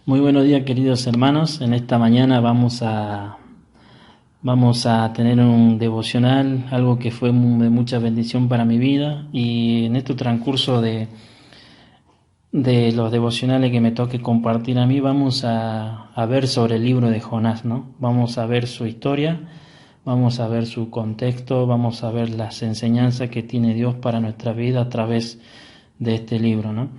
Muy buenos días, queridos hermanos. En esta mañana vamos a tener un devocional, algo que fue de mucha bendición para mi vida, y en este transcurso de los devocionales que me toque compartir a mí, vamos a ver sobre el libro de Jonás, ¿no? Vamos a ver su historia, vamos a ver su contexto, vamos a ver las enseñanzas que tiene Dios para nuestra vida a través de este libro, ¿no?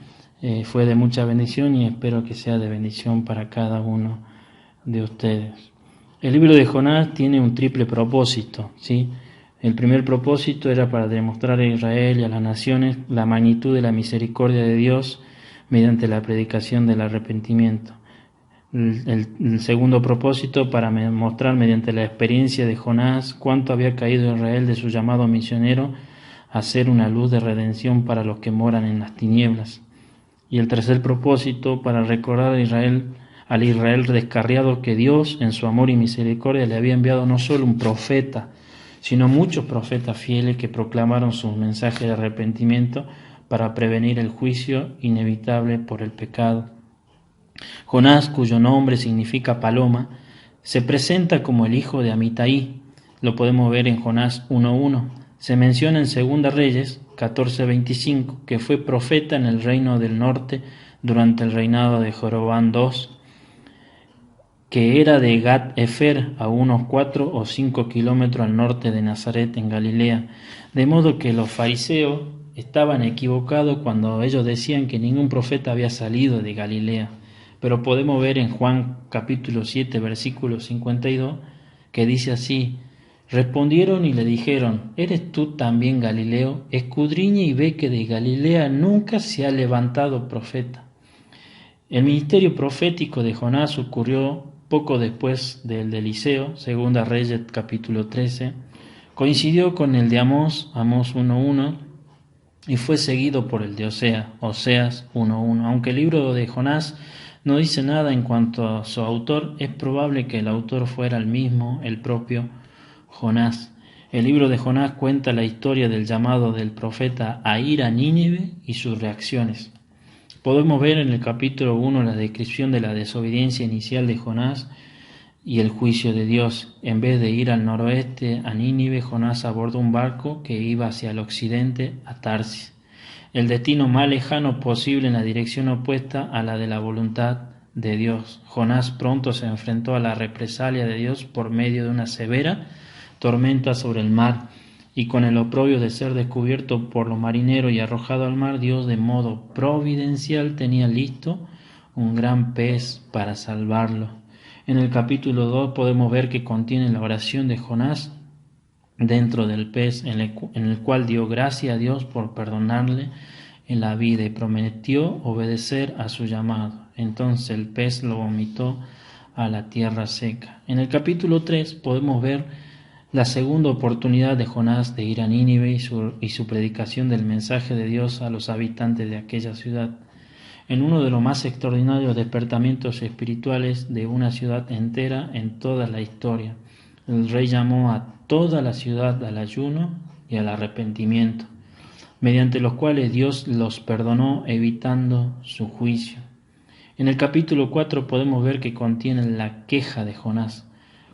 Fue de mucha bendición y espero que sea de bendición para cada uno de ustedes. El libro de Jonás tiene un triple propósito, ¿sí? El primer propósito era para demostrar a Israel y a las naciones la magnitud de la misericordia de Dios mediante la predicación del arrepentimiento. El segundo propósito para mostrar mediante la experiencia de Jonás cuánto había caído Israel de su llamado misionero a ser una luz de redención para los que moran en las tinieblas. Y el tercer propósito para recordar al Israel descarriado, que Dios en su amor y misericordia le había enviado no solo un profeta, sino muchos profetas fieles que proclamaron sus mensajes de arrepentimiento para prevenir el juicio inevitable por el pecado. Jonás, cuyo nombre significa paloma, se presenta como el hijo de Amitai. Lo podemos ver en Jonás 1:1. Se menciona en 2 Reyes 14:25 que fue profeta en el reino del norte durante el reinado de Jeroboam II, que era de Gat-Efer, a unos 4 o 5 kilómetros al norte de Nazaret, en Galilea. De modo que los fariseos estaban equivocados cuando ellos decían que ningún profeta había salido de Galilea. Pero podemos ver en Juan capítulo 7, versículo 52, que dice así: respondieron y le dijeron: ¿eres tú también Galileo? Escudriña y ve que de Galilea nunca se ha levantado profeta. El ministerio profético de Jonás ocurrió poco después del de Eliseo, 2 Reyes capítulo 13, coincidió con el de Amós 1:1, y fue seguido por el de Oseas 1:1. Aunque el libro de Jonás no dice nada en cuanto a su autor, es probable que el autor fuera el propio Jonás. El libro de Jonás cuenta la historia del llamado del profeta a ir a Nínive y sus reacciones. Podemos ver en el capítulo 1 la descripción de la desobediencia inicial de Jonás y el juicio de Dios. En vez de ir al noroeste a Nínive, Jonás abordó un barco que iba hacia el occidente a Tarsis, el destino más lejano posible en la dirección opuesta a la de la voluntad de Dios. Jonás pronto se enfrentó a la represalia de Dios por medio de una severa tormenta sobre el mar, y con el oprobio de ser descubierto por los marineros y arrojado al mar, Dios de modo providencial tenía listo un gran pez para salvarlo. En el capítulo 2 podemos ver que contiene la oración de Jonás dentro del pez, en el cual dio gracias a Dios por perdonarle en la vida y prometió obedecer a su llamado. Entonces el pez lo vomitó a la tierra seca. En el capítulo 3 podemos ver la segunda oportunidad de Jonás de ir a Nínive y su predicación del mensaje de Dios a los habitantes de aquella ciudad. En uno de los más extraordinarios despertamientos espirituales de una ciudad entera en toda la historia, el rey llamó a toda la ciudad al ayuno y al arrepentimiento, mediante los cuales Dios los perdonó, evitando su juicio. En el capítulo 4 podemos ver que contiene la queja de Jonás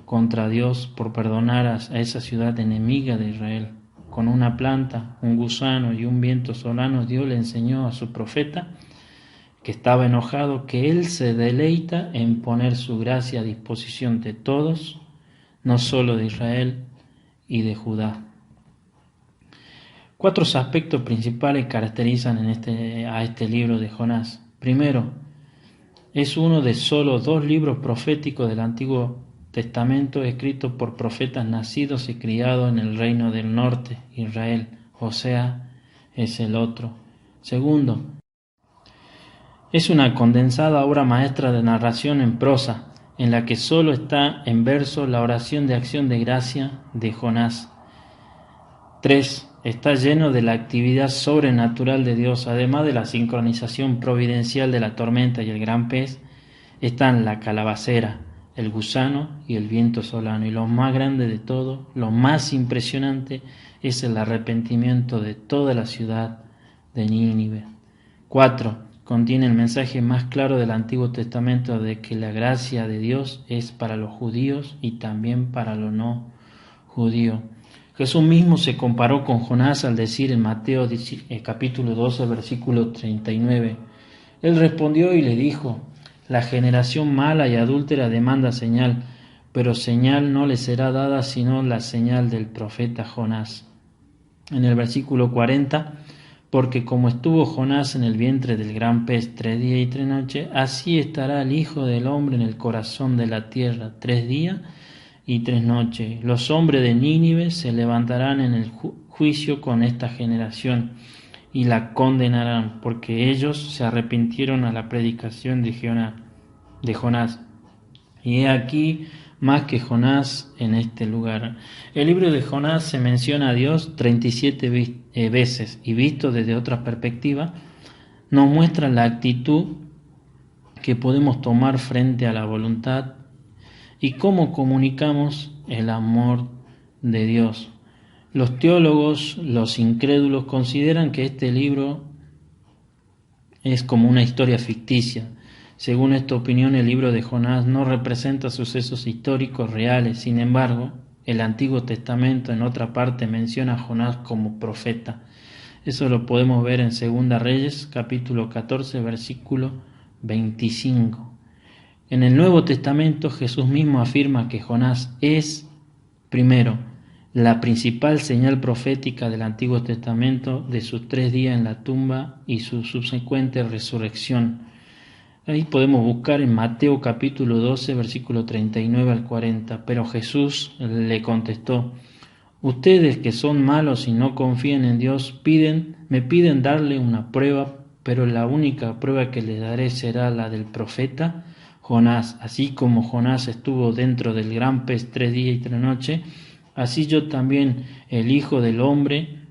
contra Dios por perdonar a esa ciudad enemiga de Israel. Con una planta, un gusano y un viento solano, Dios le enseñó a su profeta, que estaba enojado, que Él se deleita en poner su gracia a disposición de todos, no solo de Israel y de Judá. 4 aspectos principales caracterizan a este libro de Jonás. Primero, es uno de solo 2 libros proféticos del Antiguo Testamento escritos por profetas nacidos y criados en el reino del norte, Israel. Oseas es el otro. Segundo, es una condensada obra maestra de narración en prosa, en la que solo está en verso la oración de acción de gracia de Jonás. 3. Está lleno de la actividad sobrenatural de Dios, además de la sincronización providencial de la tormenta y el gran pez. Están la calabacera, el gusano y el viento solano. Y lo más grande de todo, lo más impresionante, es el arrepentimiento de toda la ciudad de Nínive. 4. contiene el mensaje más claro del Antiguo Testamento de que la gracia de Dios es para los judíos y también para los no judíos. Jesús mismo se comparó con Jonás al decir en Mateo capítulo 12, versículo 39, Él respondió y le dijo, la generación mala y adúltera demanda señal, pero señal no le será dada sino la señal del profeta Jonás. En el versículo 40, porque como estuvo Jonás en el vientre del gran pez 3 días y 3 noches, así estará el Hijo del Hombre en el corazón de la tierra 3 días y 3 noches. Los hombres de Nínive se levantarán en el juicio con esta generación y la condenarán, porque ellos se arrepintieron a la predicación de Jonás. Y he aquí más que Jonás en este lugar. El libro de Jonás se menciona a Dios 37 veces y visto desde otra perspectiva, nos muestra la actitud que podemos tomar frente a la voluntad y cómo comunicamos el amor de Dios. Los teólogos, los incrédulos, consideran que este libro es como una historia ficticia. Según esta opinión, el libro de Jonás no representa sucesos históricos reales. Sin embargo, el Antiguo Testamento en otra parte menciona a Jonás como profeta. Eso lo podemos ver en 2 Reyes, capítulo 14, versículo 25. En el Nuevo Testamento, Jesús mismo afirma que Jonás es, primero, la principal señal profética del Antiguo Testamento de sus 3 días en la tumba y su subsecuente resurrección. Ahí podemos buscar en Mateo capítulo 12, versículo 39 al 40. Pero Jesús le contestó, ustedes que son malos y no confían en Dios, me piden darle una prueba, pero la única prueba que les daré será la del profeta Jonás. Así como Jonás estuvo dentro del gran pez 3 días y 3 noches, así yo también, el Hijo del Hombre,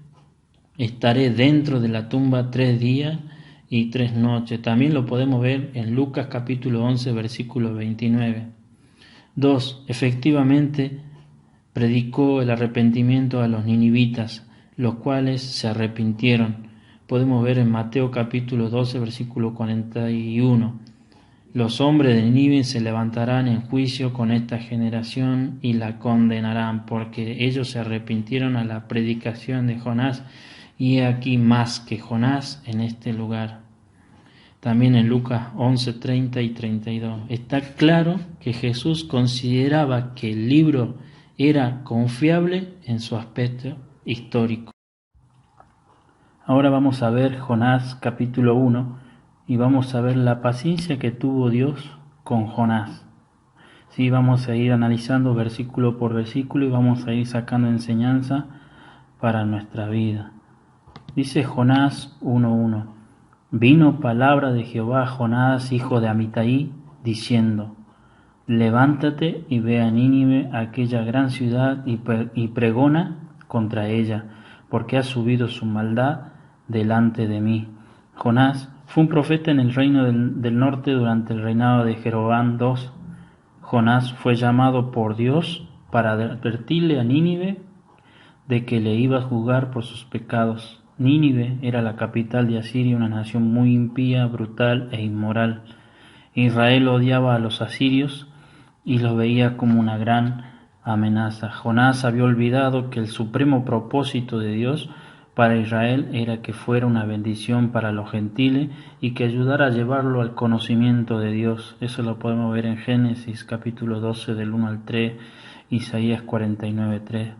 estaré dentro de la tumba 3 días y 3 noches. También lo podemos ver en Lucas capítulo 11, versículo 29. 2. Efectivamente, predicó el arrepentimiento a los ninivitas, los cuales se arrepintieron. Podemos ver en Mateo capítulo 12, versículo 41. Los hombres de Nínive se levantarán en juicio con esta generación y la condenarán, porque ellos se arrepintieron a la predicación de Jonás, y he aquí más que Jonás en este lugar. También en Lucas 11, 30 y 32. Está claro que Jesús consideraba que el libro era confiable en su aspecto histórico. Ahora vamos a ver Jonás capítulo 1 y vamos a ver la paciencia que tuvo Dios con Jonás. Sí, vamos a ir analizando versículo por versículo y vamos a ir sacando enseñanza para nuestra vida. Dice Jonás 1:1. Vino palabra de Jehová a Jonás, hijo de Amitai, diciendo, levántate y ve a Nínive, aquella gran ciudad, y pregona contra ella, porque ha subido su maldad delante de mí. Jonás fue un profeta en el reino del norte durante el reinado de Jeroboam II. Jonás fue llamado por Dios para advertirle a Nínive de que le iba a juzgar por sus pecados. Nínive era la capital de Asiria, una nación muy impía, brutal e inmoral. Israel odiaba a los asirios y los veía como una gran amenaza. Jonás había olvidado que el supremo propósito de Dios para Israel era que fuera una bendición para los gentiles y que ayudara a llevarlo al conocimiento de Dios. Eso lo podemos ver en Génesis capítulo 12 del 1 al 3, Isaías 49:3.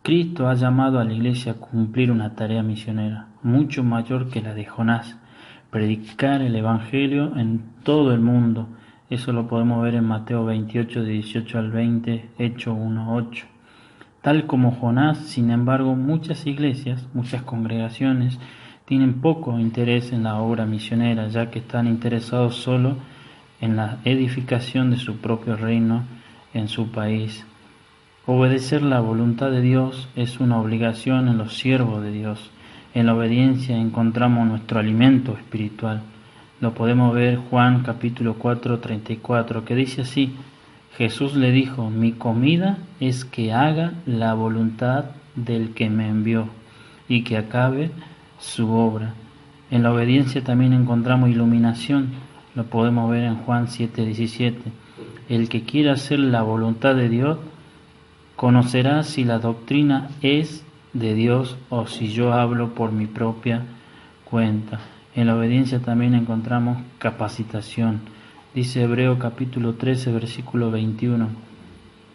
Cristo ha llamado a la iglesia a cumplir una tarea misionera, mucho mayor que la de Jonás, predicar el Evangelio en todo el mundo. Eso lo podemos ver en Mateo 28, de 18 al 20, Hechos 1:8. Tal como Jonás, sin embargo, muchas iglesias, muchas congregaciones tienen poco interés en la obra misionera, ya que están interesados solo en la edificación de su propio reino en su país. Obedecer la voluntad de Dios es una obligación en los siervos de Dios. En la obediencia encontramos nuestro alimento espiritual. Lo podemos ver Juan capítulo 4, 34, que dice así: Jesús le dijo, mi comida es que haga la voluntad del que me envió y que acabe su obra. En la obediencia también encontramos iluminación, lo podemos ver en Juan 7:17. El que quiera hacer la voluntad de Dios conocerá si la doctrina es de Dios o si yo hablo por mi propia cuenta. En la obediencia también encontramos capacitación. Dice Hebreo capítulo 13, versículo 21.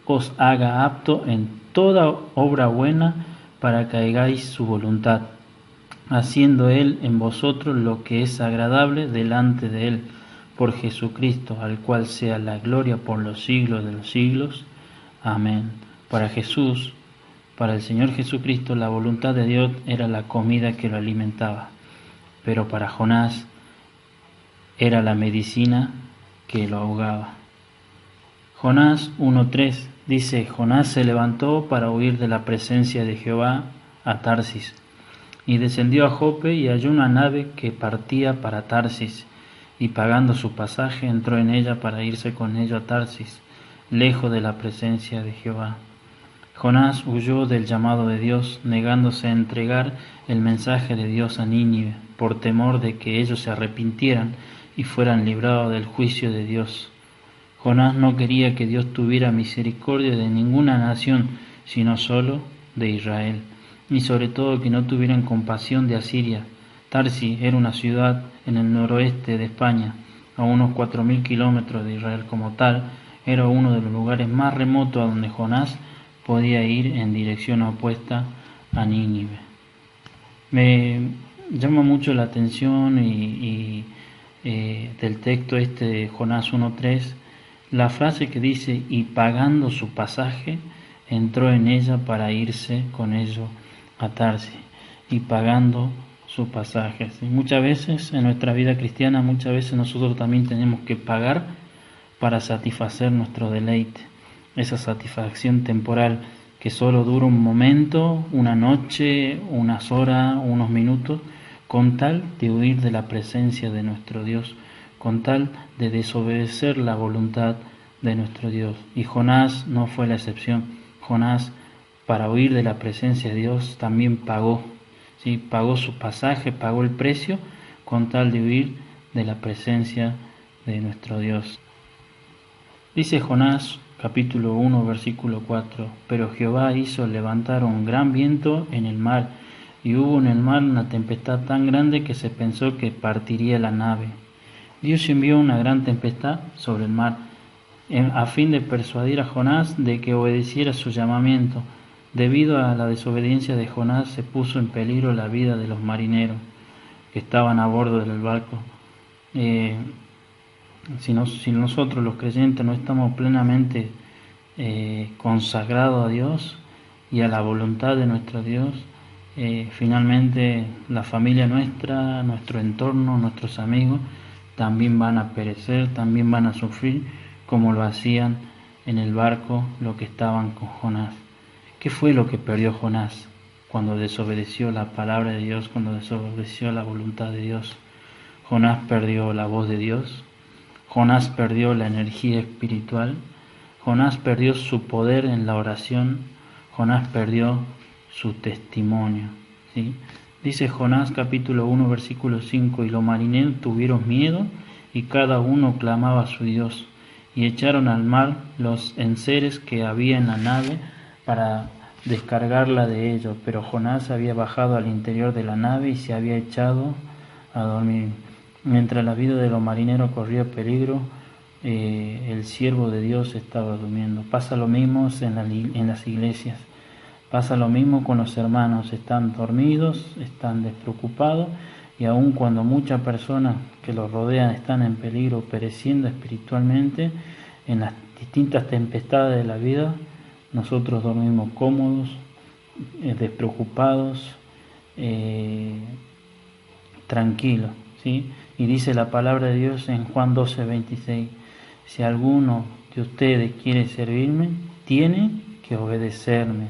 Os haga apto en toda obra buena para que hagáis su voluntad, haciendo Él en vosotros lo que es agradable delante de Él, por Jesucristo, al cual sea la gloria por los siglos de los siglos. Amén. Para Jesús, para el Señor Jesucristo, la voluntad de Dios era la comida que lo alimentaba, pero para Jonás era la medicina que lo ahogaba. Jonás 1:3 dice: Jonás se levantó para huir de la presencia de Jehová a Tarsis, y descendió a Jope y halló una nave que partía para Tarsis, y pagando su pasaje entró en ella para irse con ello a Tarsis, lejos de la presencia de Jehová. Jonás huyó del llamado de Dios, negándose a entregar el mensaje de Dios a Nínive, por temor de que ellos se arrepintieran y fueran librados del juicio de Dios. Jonás no quería que Dios tuviera misericordia de ninguna nación, sino solo de Israel, y sobre todo que no tuvieran compasión de Asiria. Tarsis era una ciudad en el noroeste de España, a unos 4.000 kilómetros de Israel. Como tal, era uno de los lugares más remotos a donde Jonás podía ir en dirección opuesta a Nínive. Me llama mucho la atención del texto este de Jonás 1:3, la frase que dice: y pagando su pasaje entró en ella para irse con ello a Tarsis. Y pagando su pasaje. ¿Sí? Muchas veces en nuestra vida cristiana, muchas veces nosotros también tenemos que pagar para satisfacer nuestro deleite, esa satisfacción temporal que solo dura un momento, una noche, unas horas, unos minutos, con tal de huir de la presencia de nuestro Dios, con tal de desobedecer la voluntad de nuestro Dios. Y Jonás no fue la excepción. Jonás, para huir de la presencia de Dios, también pagó, ¿sí? Pagó su pasaje, pagó el precio, con tal de huir de la presencia de nuestro Dios. Dice Jonás capítulo 1 versículo 4: pero Jehová hizo levantar un gran viento en el mar, y hubo en el mar una tempestad tan grande que se pensó que partiría la nave. Dios envió una gran tempestad sobre el mar, a fin de persuadir a Jonás de que obedeciera su llamamiento. Debido a la desobediencia de Jonás se puso en peligro la vida de los marineros que estaban a bordo del barco. Si nosotros los creyentes no estamos plenamente consagrados a Dios y a la voluntad de nuestro Dios, finalmente la familia nuestra, nuestro entorno, nuestros amigos también van a perecer, también van a sufrir como lo hacían en el barco los que estaban con Jonás. ¿Qué fue lo que perdió Jonás cuando desobedeció la palabra de Dios, cuando desobedeció la voluntad de Dios? Jonás perdió la voz de Dios, Jonás perdió la energía espiritual, Jonás perdió su poder en la oración, Jonás perdió su testimonio. ¿Sí? Dice Jonás capítulo 1 versículo 5: y los marineros tuvieron miedo y cada uno clamaba a su Dios, y echaron al mar los enseres que había en la nave para descargarla de ellos, pero Jonás había bajado al interior de la nave y se había echado a dormir. Mientras la vida de los marineros corría peligro, el siervo de Dios estaba durmiendo. Pasa lo mismo en las iglesias, pasa lo mismo con los hermanos, están dormidos, están despreocupados, y aun cuando muchas personas que los rodean están en peligro, pereciendo espiritualmente en las distintas tempestades de la vida, nosotros dormimos cómodos, despreocupados, tranquilos, ¿sí? Y dice la palabra de Dios en Juan 12:26: si alguno de ustedes quiere servirme, tiene que obedecerme,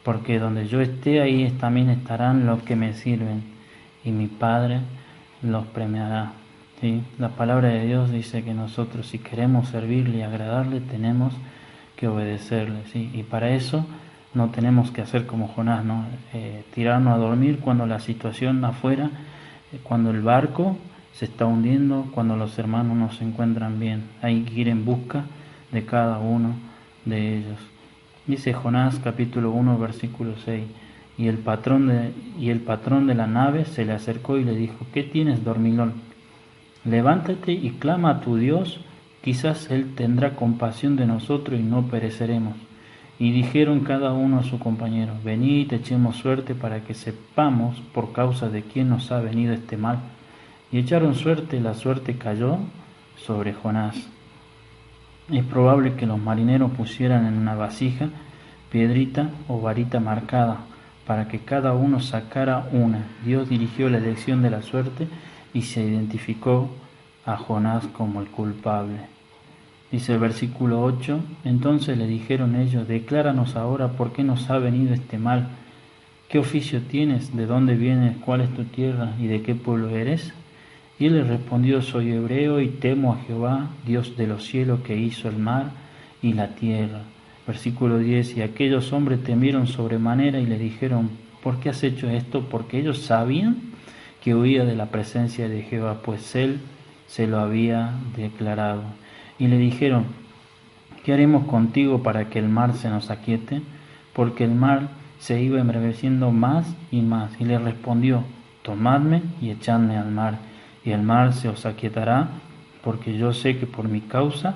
porque donde yo esté, ahí también estarán los que me sirven, y mi Padre los premiará. ¿Sí? La palabra de Dios dice que nosotros, si queremos servirle y agradarle, tenemos que obedecerle, ¿sí? Y para eso no tenemos que hacer como Jonás, ¿no? Tirarnos a dormir cuando la situación afuera cuando el barco se está hundiendo, cuando los hermanos no se encuentran bien. Hay que ir en busca de cada uno de ellos. Dice Jonás capítulo 1 versículo 6, y el patrón de la nave se le acercó y le dijo: ¿qué tienes, dormilón? Levántate y clama a tu Dios, quizás Él tendrá compasión de nosotros y no pereceremos. Y dijeron cada uno a su compañero: venid, echemos suerte para que sepamos por causa de quién nos ha venido este mal. Y echaron suerte, la suerte cayó sobre Jonás. Es probable que los marineros pusieran en una vasija piedrita o varita marcada, para que cada uno sacara una. Dios dirigió la elección de la suerte y se identificó a Jonás como el culpable. Dice el versículo 8, entonces le dijeron ellos: decláranos ahora por qué nos ha venido este mal. ¿Qué oficio tienes? ¿De dónde vienes? ¿Cuál es tu tierra? ¿Y de qué pueblo eres? Y él les respondió: soy hebreo y temo a Jehová, Dios de los cielos, que hizo el mar y la tierra. Versículo 10, y aquellos hombres temieron sobremanera y le dijeron: ¿por qué has hecho esto? Porque ellos sabían que huía de la presencia de Jehová, pues él se lo había declarado. Y le dijeron: ¿qué haremos contigo para que el mar se nos aquiete? Porque el mar se iba embraveciendo más y más. Y le respondió: tomadme y echadme al mar, y el mar se os aquietará, porque yo sé que por mi causa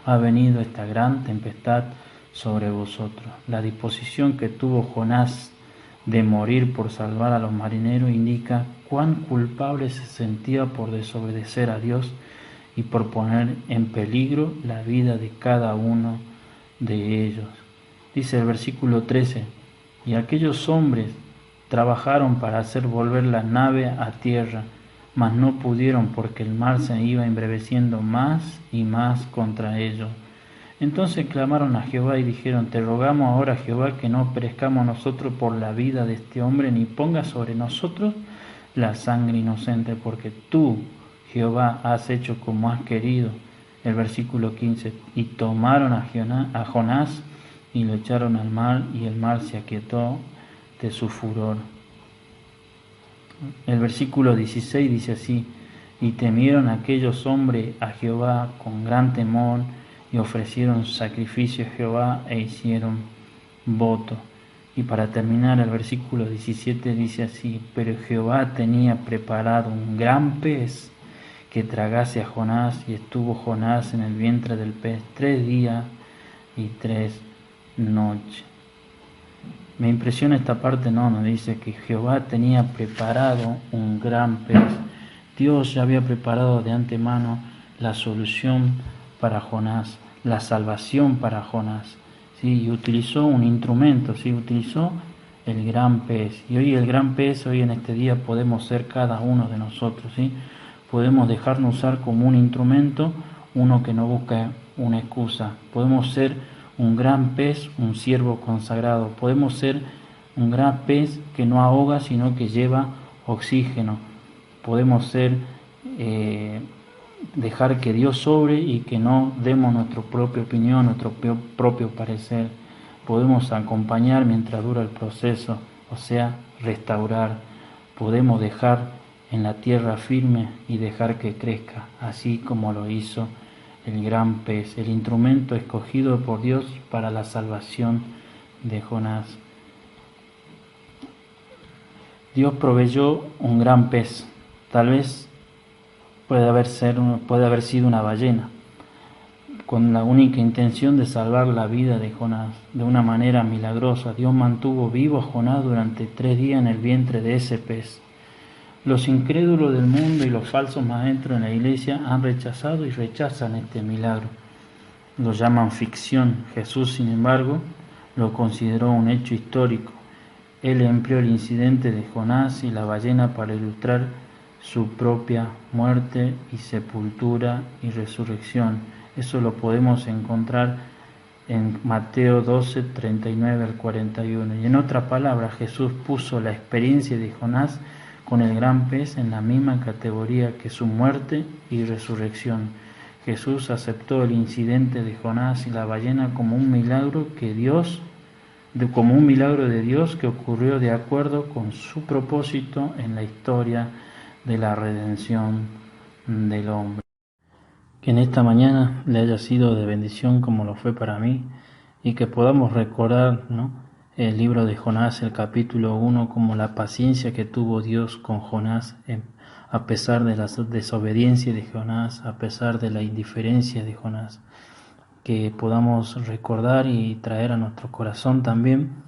ha venido esta gran tempestad sobre vosotros. La disposición que tuvo Jonás de morir por salvar a los marineros indica cuán culpable se sentía por desobedecer a Dios y por poner en peligro la vida de cada uno de ellos. Dice el versículo 13, y aquellos hombres trabajaron para hacer volver la nave a tierra, mas no pudieron, porque el mar se iba embraveciendo más y más contra ellos. Entonces clamaron a Jehová y dijeron: te rogamos ahora, Jehová, que no perezcamos nosotros por la vida de este hombre, ni ponga sobre nosotros la sangre inocente, porque tú, Jehová, has hecho como has querido. El versículo 15, y tomaron a Jonás y lo echaron al mar, y el mar se aquietó de su furor. El versículo 16 dice así: y temieron aquellos hombres a Jehová con gran temor, y ofrecieron sacrificio a Jehová e hicieron voto. Y para terminar, el versículo 17 dice así: pero Jehová tenía preparado un gran pez que tragase a Jonás, y estuvo Jonás en el vientre del pez 3 días y 3 noches. Me impresiona esta parte, nos dice que Jehová tenía preparado un gran pez. Dios ya había preparado de antemano la solución para Jonás, la salvación para Jonás, ¿sí? Y utilizó un instrumento, ¿sí? Utilizó el gran pez. Y hoy el gran pez, hoy en este día podemos ser cada uno de nosotros, ¿sí? Podemos dejarnos usar como un instrumento, uno que no busca una excusa. Podemos ser un gran pez, un siervo consagrado. Podemos ser un gran pez que no ahoga, sino que lleva oxígeno. Podemos ser, dejar que Dios sobre y que no demos nuestra propia opinión, nuestro propio parecer. Podemos acompañar mientras dura el proceso, o sea, restaurar. Podemos dejar en la tierra firme y dejar que crezca, así como lo hizo el gran pez, el instrumento escogido por Dios para la salvación de Jonás. Dios proveyó un gran pez, tal vez puede haber sido una ballena, con la única intención de salvar la vida de Jonás. De una manera milagrosa, Dios mantuvo vivo a Jonás durante 3 días en el vientre de ese pez. Los incrédulos del mundo y los falsos maestros en la iglesia han rechazado y rechazan este milagro. Lo llaman ficción. Jesús, sin embargo, lo consideró un hecho histórico. Él empleó el incidente de Jonás y la ballena para ilustrar su propia muerte y sepultura y resurrección. Eso lo podemos encontrar en Mateo 12, 39 al 41. Y en otras palabras, Jesús puso la experiencia de Jonás con el gran pez en la misma categoría que su muerte y resurrección. Jesús aceptó el incidente de Jonás y la ballena como un milagro como un milagro de Dios que ocurrió de acuerdo con su propósito en la historia de la redención del hombre. Que en esta mañana le haya sido de bendición como lo fue para mí y que podamos recordar, ¿no?, el libro de Jonás, el capítulo 1, como la paciencia que tuvo Dios con Jonás, a pesar de la desobediencia de Jonás, a pesar de la indiferencia de Jonás. Que podamos recordar y traer a nuestro corazón también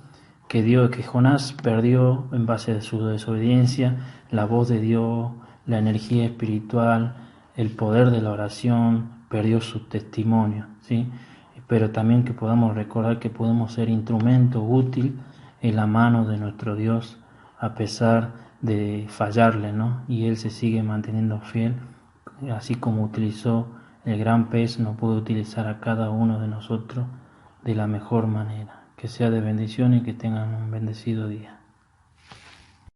que Jonás perdió en base a su desobediencia la voz de Dios, la energía espiritual, el poder de la oración, perdió su testimonio, ¿sí? Pero también que podamos recordar que podemos ser instrumento útil en la mano de nuestro Dios a pesar de fallarle, ¿no? Y Él se sigue manteniendo fiel, así como utilizó el gran pez, no puede utilizar a cada uno de nosotros de la mejor manera. Que sea de bendición y que tengan un bendecido día.